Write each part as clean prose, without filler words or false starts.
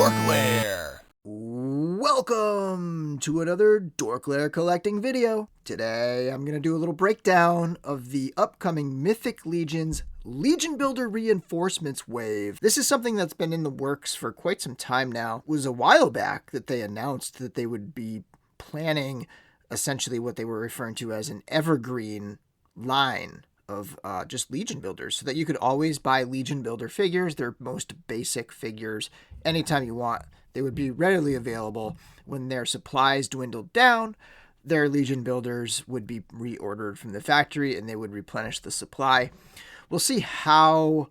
DorkLair. Welcome to another DorkLair collecting video. Today I'm going to do a little breakdown of the upcoming Mythic Legions Legion Builder Reinforcements wave. This is something that's been in the works for quite some time now. It was a while back that they announced that they would be planning essentially what they were referring to as an evergreen line of just Legion Builders, so that you could always buy Legion Builder figures, their most basic figures, anytime you want. They would be readily available. When their supplies dwindled down, their Legion Builders would be reordered from the factory and they would replenish the supply. We'll see how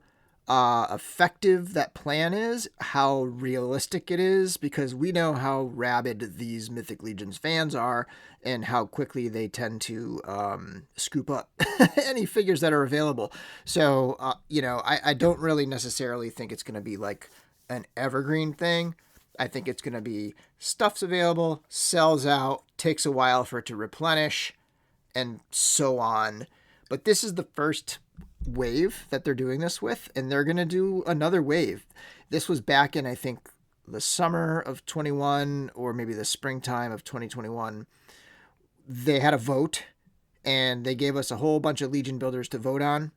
effective that plan is, how realistic it is, because we know how rabid these Mythic Legions fans are and how quickly they tend to scoop up any figures that are available. So, I don't really necessarily think it's going to be like an evergreen thing. I think it's going to be stuff's available, sells out, takes a while for it to replenish, and so on. But this is the first wave that they're doing this with, and they're going to do another wave. This was back in, I think, the summer of 21 or maybe the springtime of 2021. They had a vote, and they gave us a whole bunch of Legion Builders to vote on.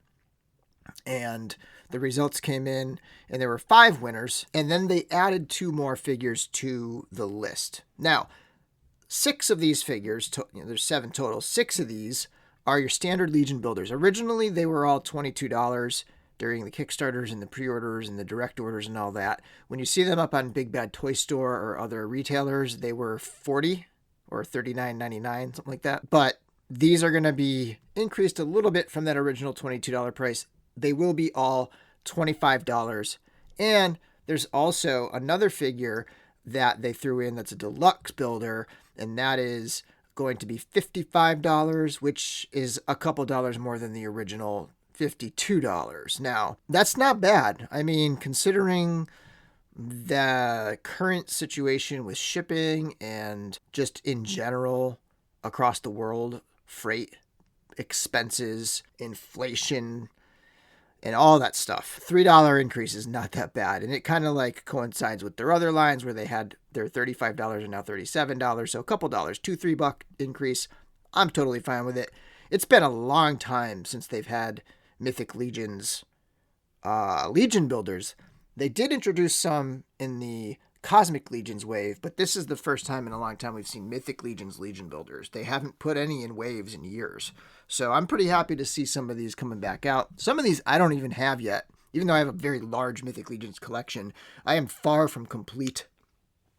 And the results came in, and there were 5 winners, and then they added 2 more figures to the list. Now, 6 of these figures, there's 7 total, 6 of these are your standard Legion Builders. Originally, they were all $22 during the Kickstarters and the pre-orders and the direct orders and all that. When you see them up on Big Bad Toy Store or other retailers, they were $40 or $39.99, something like that. But these are going to be increased a little bit from that original $22 price. They will be all $25. And there's also another figure that they threw in that's a deluxe builder, and that is going to be $55, which is a couple dollars more than the original $52. Now, that's not bad. I mean, considering the current situation with shipping and just in general across the world, freight, expenses, inflation, and all that stuff. $3 increase is not that bad. And it kind of like coincides with their other lines where they had their $35 and now $37. So a couple dollars, $2-3 increase. I'm totally fine with it. It's been a long time since they've had Mythic Legions, Legion Builders. They did introduce some in the Cosmic Legions wave, but this is the first time in a long time we've seen Mythic Legions Legion Builders. They haven't put any in waves in years. So I'm pretty happy to see some of these coming back out. Some of these I don't even have yet. Even though I have a very large Mythic Legions collection, I am far from complete.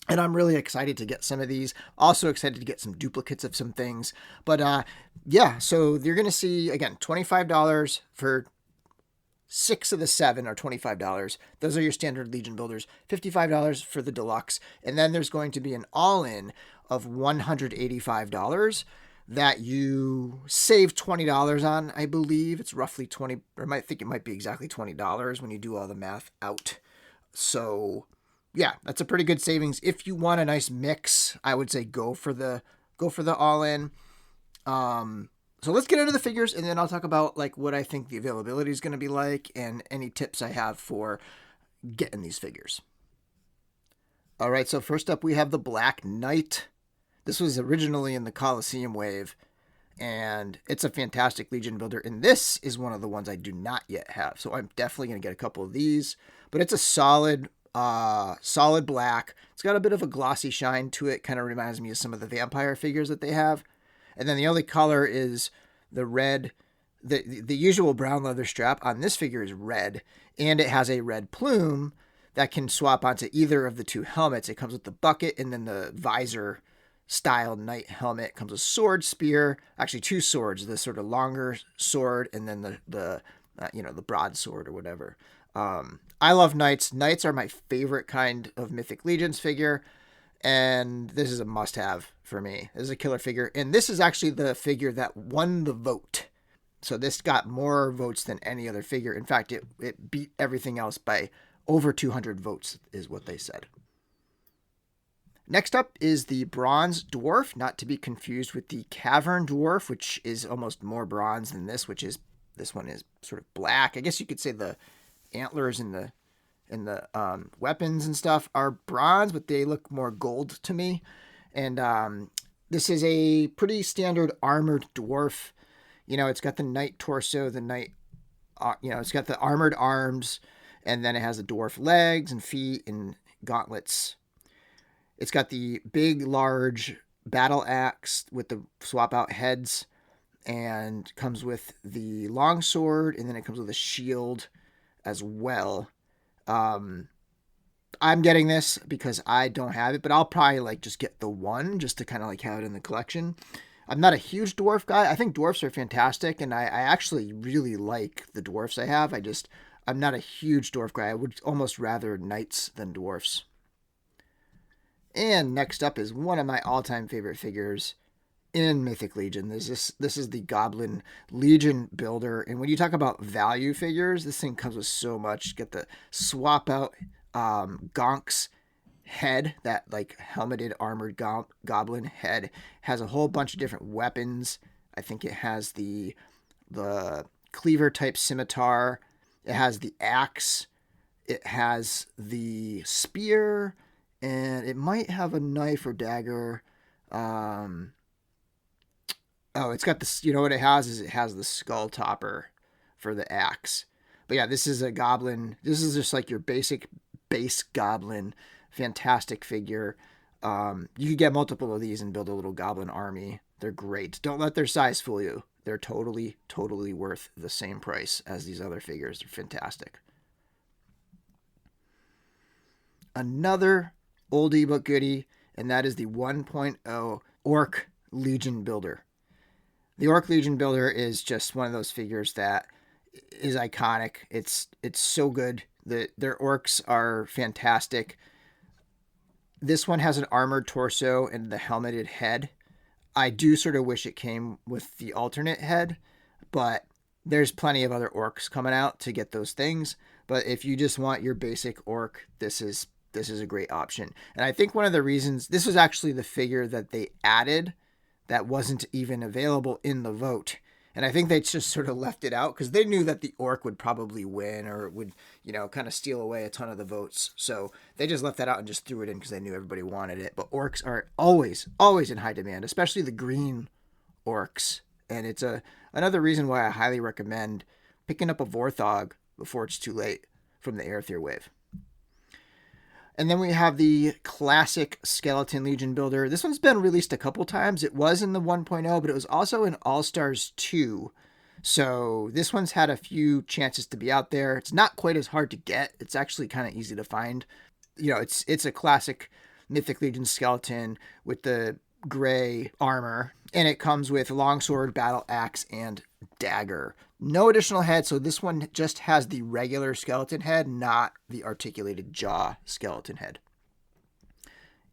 And I'm really excited to get some of these. Also excited to get some duplicates of some things. But yeah, so you're going to see, again, $25 for 6 of the 7 are $25. Those are your standard Legion Builders. $55 for the deluxe. And then there's going to be an all-in of $185 that you save $20 on, I believe. It's roughly 20, or I think it might be exactly $20 when you do all the math out. So yeah, that's a pretty good savings. If you want a nice mix, I would say go for the all-in. So let's get into the figures, and then I'll talk about like what I think the availability is going to be like and any tips I have for getting these figures. All right, so first up we have the Black Knight. This was originally in the Colosseum wave, and it's a fantastic Legion Builder, and this is one of the ones I do not yet have, so I'm definitely going to get a couple of these. But it's a solid black. It's got a bit of a glossy shine to it, kind of reminds me of some of the vampire figures that they have. And then the only color is the red. The usual brown leather strap on this figure is red, and it has a red plume that can swap onto either of the 2 helmets. It comes with the bucket and then the visor style knight helmet. It comes with sword, spear, actually 2 swords, the sort of longer sword and then the broadsword or whatever. I love knights. Knights are my favorite kind of Mythic Legions figure, and this is a must-have for me. This is a killer figure, and this is actually the figure that won the vote. So this got more votes than any other figure. In fact, it beat everything else by over 200 votes is what they said. Next up is the Bronze Dwarf, not to be confused with the Cavern Dwarf, which is almost more bronze than this one is sort of black. I guess you could say the antlers and and the weapons and stuff are bronze, but they look more gold to me. And this is a pretty standard armored dwarf. It's got the knight torso, the knight, it's got the armored arms, and then it has the dwarf legs and feet and gauntlets. It's got the big, large battle axe with the swap out heads, and comes with the long sword, and then it comes with a shield as well. I'm getting this because I don't have it, but I'll probably just get the one just to kind of have it in the collection. I'm not a huge dwarf guy. I think dwarfs are fantastic, and I actually really like the dwarfs I have. I'm not a huge dwarf guy. I would almost rather knights than dwarfs. And next up is one of my all-time favorite figures in Mythic Legion. This is the Goblin Legion builder. And when you talk about value figures, this thing comes with so much. Get the swap out Gonk's head, that helmeted armored goblin head. Has a whole bunch of different weapons. I think it has the cleaver type scimitar. It has the axe. It has the spear. And it might have a knife or dagger. It's got this, what it has is it has the skull topper for the axe. But yeah, this is a goblin. This is just your basic base goblin. Fantastic figure. You could get multiple of these and build a little goblin army. They're great. Don't let their size fool you. They're totally, totally worth the same price as these other figures. They're fantastic. Another oldie but goodie, and that is the 1.0 Orc Legion Builder. The Orc Legion Builder is just one of those figures that is iconic. It's so good. Their orcs are fantastic. This one has an armored torso and the helmeted head. I do sort of wish it came with the alternate head, but there's plenty of other orcs coming out to get those things. But if you just want your basic orc, this is a great option. And I think one of the reasons, this was actually the figure that they added that wasn't even available in the vote. And I think they just sort of left it out because they knew that the orc would probably win, or would, kind of steal away a ton of the votes. So they just left that out and just threw it in because they knew everybody wanted it. But orcs are always, always in high demand, especially the green orcs. And it's another reason why I highly recommend picking up a Vorthog before it's too late from the Aether wave. And then we have the classic Skeleton Legion Builder. This one's been released a couple times. It was in the 1.0, but it was also in All-Stars 2. So this one's had a few chances to be out there. It's not quite as hard to get. It's actually kind of easy to find. It's a classic Mythic Legion skeleton with the gray armor. And it comes with longsword, battle axe, and dagger. No additional head, so this one just has the regular skeleton head, not the articulated jaw skeleton head.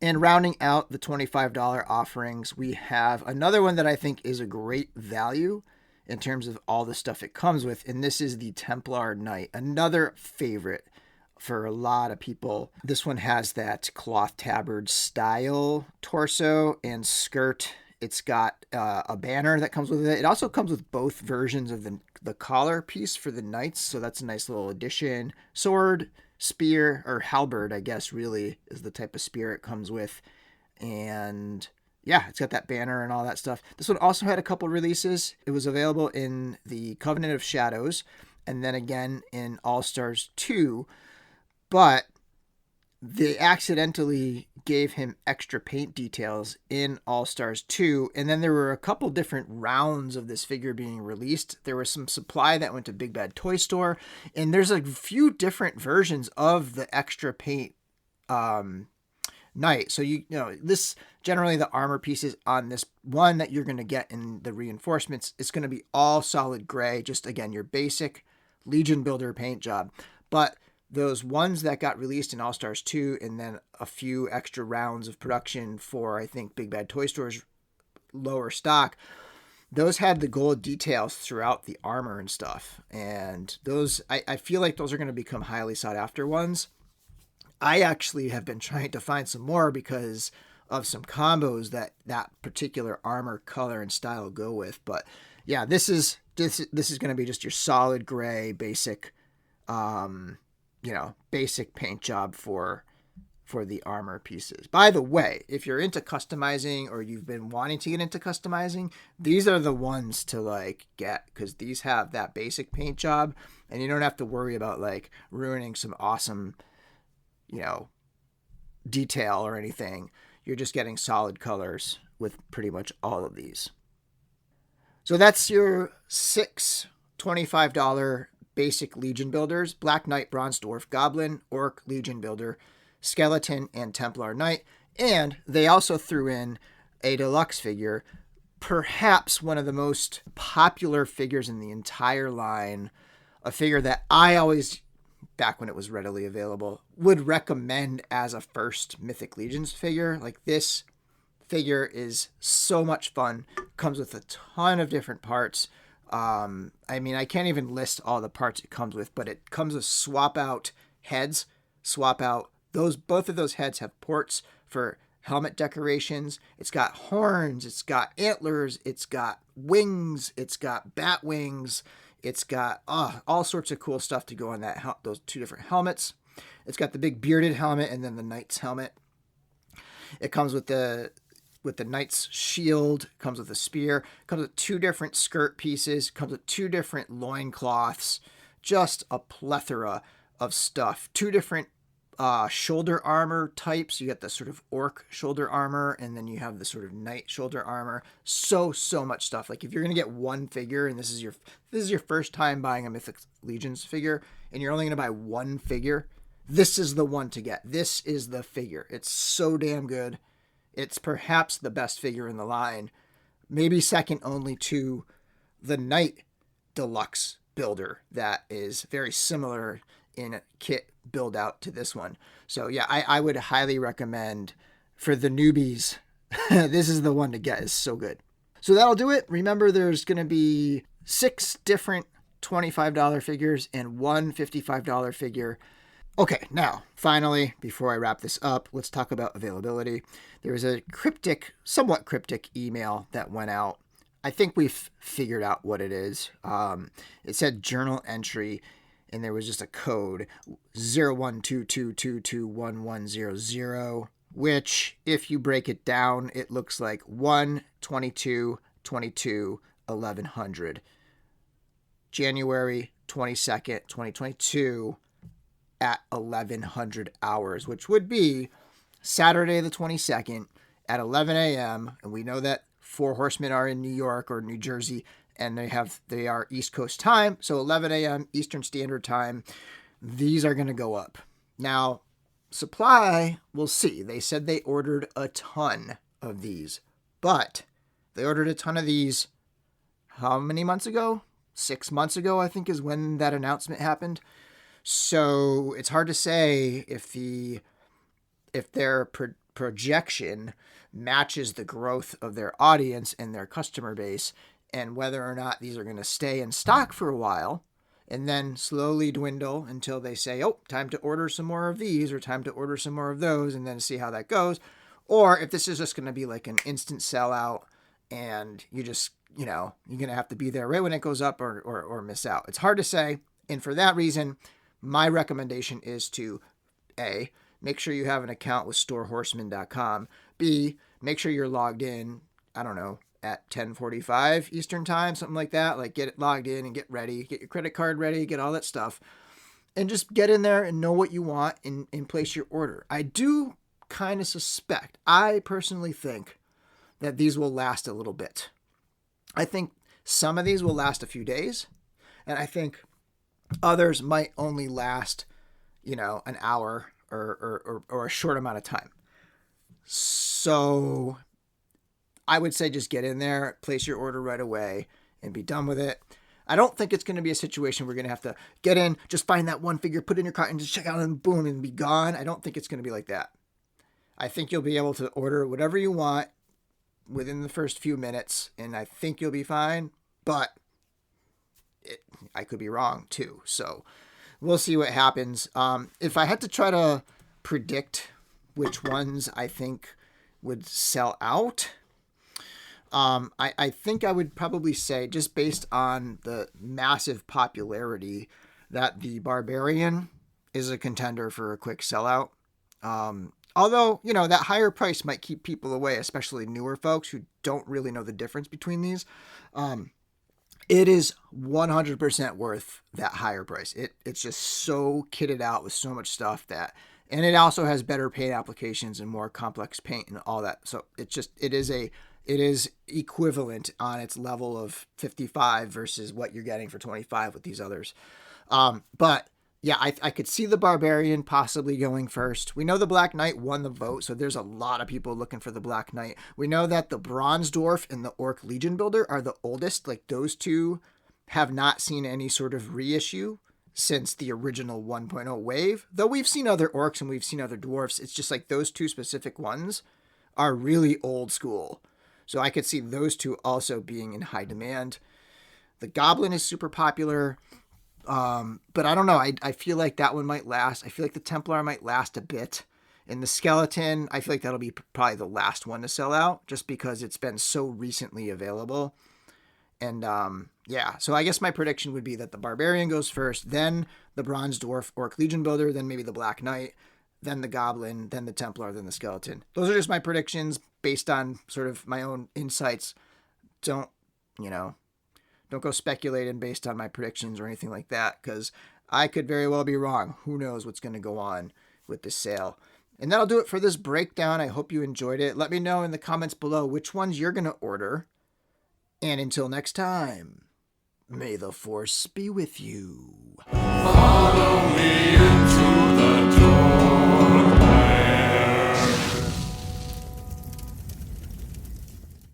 And rounding out the $25 offerings, we have another one that I think is a great value in terms of all the stuff it comes with, and this is the Templar Knight, another favorite for a lot of people. This one has that cloth tabard style torso and skirt. It's got a banner that comes with it. It also comes with both versions of the collar piece for the knights, so that's a nice little addition. Sword, spear, or halberd, I guess, really is the type of spear it comes with. And yeah, it's got that banner and all that stuff. This one also had a couple releases. It was available in the Covenant of Shadows, and then again in All-Stars 2, but they accidentally gave him extra paint details in All-Stars 2, and then there were a couple different rounds of this figure being released. There was some supply that went to Big Bad Toy Store, and there's a few different versions of the extra paint knight. So this generally the armor pieces on this one that you're going to get in the reinforcements, it's going to be all solid gray, just again your basic Legion Builder paint job. But those ones that got released in All-Stars 2 and then a few extra rounds of production for, I think, Big Bad Toy Store's lower stock, those had the gold details throughout the armor and stuff. And those, I feel like those are going to become highly sought after ones. I actually have been trying to find some more because of some combos that particular armor color and style go with. But yeah, this is going to be just your solid gray, basic, basic paint job for the armor pieces. By the way, if you're into customizing or you've been wanting to get into customizing, these are the ones to get, because these have that basic paint job and you don't have to worry about ruining some awesome, detail or anything. You're just getting solid colors with pretty much all of these. So that's your 6 $25 basic Legion builders: Black Knight, Bronze Dwarf, Goblin, Orc, Legion Builder, Skeleton, and Templar Knight. And they also threw in a deluxe figure, perhaps one of the most popular figures in the entire line, a figure that I always, back when it was readily available, would recommend as a first Mythic Legions figure. This figure is so much fun, comes with a ton of different parts. I can't even list all the parts it comes with, but it comes with swap out heads, swap out both of those heads have ports for helmet decorations. It's got horns, it's got antlers, it's got wings, it's got bat wings, it's got all sorts of cool stuff to go on those two different helmets. It's got the big bearded helmet and then the knight's helmet. It comes with the knight's shield, comes with a spear, comes with 2 different skirt pieces, comes with 2 different loincloths, just a plethora of stuff. 2 different shoulder armor types. You got the sort of orc shoulder armor, and then you have the sort of knight shoulder armor. So much stuff. If you're gonna get one figure, and this is your first time buying a Mythic Legions figure, and you're only gonna buy one figure, this is the one to get. This is the figure. It's so damn good. It's perhaps the best figure in the line, maybe second only to the Knight Deluxe builder that is very similar in kit build out to this one. So yeah, I would highly recommend for the newbies. This is the one to get. It's so good. So that'll do it. Remember, there's going to be 6 different $25 figures and one $55 figure. Okay, now, finally, before I wrap this up, let's talk about availability. There was a somewhat cryptic email that went out. I think we've figured out what it is. It said journal entry, and there was just a code 0122221100, which, if you break it down, it looks like 1/22/22/1100. January 22nd, 2022 at 1100 hours, which would be Saturday the 22nd at 11 a.m. And we know that Four Horsemen are in New York or New Jersey, and they are East Coast time, so 11 a.m. Eastern Standard Time. These are going to go up. Now, supply, we'll see. They said they ordered a ton of these, but they ordered a ton of these how many months ago? 6 months ago, I think, is when that announcement happened. So it's hard to say if their projection matches the growth of their audience and their customer base, and whether or not these are going to stay in stock for a while and then slowly dwindle until they say, oh, time to order some more of these or time to order some more of those, and then see how that goes. Or if this is just going to be like an instant sellout and you just, you're going to have to be there right when it goes up or miss out. It's hard to say. And for that reason, my recommendation is to A, make sure you have an account with storehorseman.com. B, make sure you're logged in, I don't know, at 10:45 Eastern time, something like that. Get it logged in and get ready, get your credit card ready, get all that stuff, and just get in there and know what you want and place your order. I do kind of suspect, I personally think that these will last a little bit. I think some of these will last a few days, and I think others might only last, an hour or a short amount of time. So I would say just get in there, place your order right away, and be done with it. I don't think it's going to be a situation where you're going to have to get in, just find that one figure, put it in your cart, and just check out and boom, and be gone. I don't think it's going to be like that. I think you'll be able to order whatever you want within the first few minutes, and I think you'll be fine. But I could be wrong too. So we'll see what happens. If I had to try to predict which ones I think would sell out, I think I would probably say, just based on the massive popularity, that the barbarian is a contender for a quick sellout. Although, you know, that higher price might keep people away, especially newer folks who don't really know the difference between these. It is 100% worth that higher price. It's just so kitted out with so much stuff and it also has better paint applications and more complex paint and all that. So it is equivalent on its level of 55 versus what you're getting for 25 with these others. But yeah, I could see the Barbarian possibly going first. We know the Black Knight won the vote, so there's a lot of people looking for the Black Knight. We know that the Bronze Dwarf and the Orc Legion Builder are the oldest. Like, those two have not seen any sort of reissue since the original 1.0 wave. Though we've seen other Orcs and we've seen other Dwarfs, it's just like those two specific ones are really old school. So I could see those two also being in high demand. The Goblin is super popular. But I don't know. I feel like that one might last. I feel like the Templar might last a bit. And the Skeleton, I feel like that'll be probably the last one to sell out just because it's been so recently available. And yeah, so I guess my prediction would be that the Barbarian goes first, then the Bronze Dwarf Orc Legion Builder, then maybe the Black Knight, then the Goblin, then the Templar, then the Skeleton. Those are just my predictions based on sort of my own insights. Don't go speculating based on my predictions or anything like that, because I could very well be wrong. Who knows what's going to go on with this sale. And that'll do it for this breakdown. I hope you enjoyed it. Let me know in the comments below which ones you're going to order. And until next time, may the Force be with you. Follow me into the door.